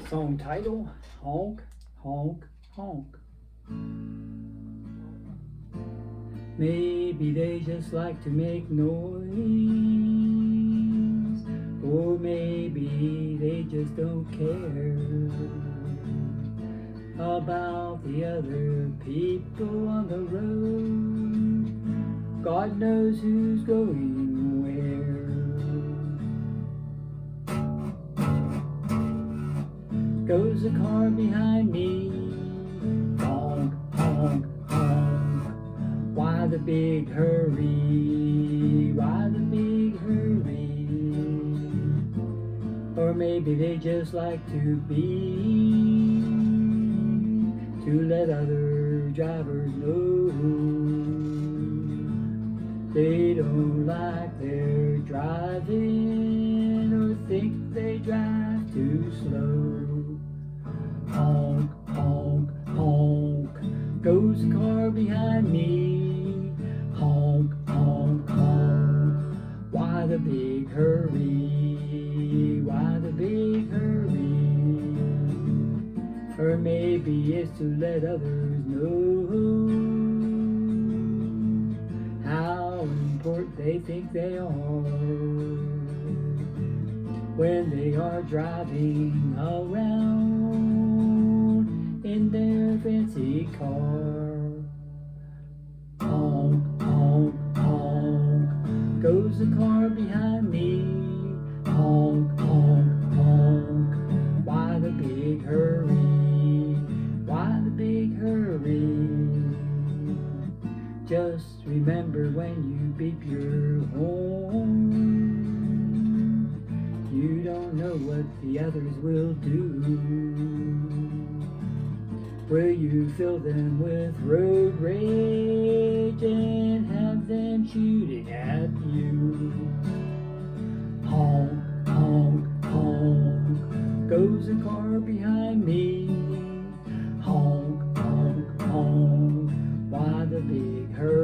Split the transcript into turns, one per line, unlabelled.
Song title, Honk, Honk, Honk. Maybe they just like to make noise, or maybe they just don't care about the other people on the road. God knows who's going where. Goes a car behind me, honk, honk, honk. Why the big hurry? Why the big hurry? Or maybe they just like to let other drivers know they don't like their driving, or think they drive too slow. Honk, honk, honk, goes a car behind me. Honk, honk, honk, why the big hurry? Why the big hurry? Or maybe it's to let others know how important they think they are when they are driving around in their fancy car. Honk, honk, honk, goes a car behind me. Honk, honk, honk, why the big hurry? Why the big hurry? Just remember when you beep your horn, you don't know what the others will do. Will you fill them with road rage and have them shooting at you? Honk, honk, honk, goes a car behind me. Honk, honk, honk, why the big hurry?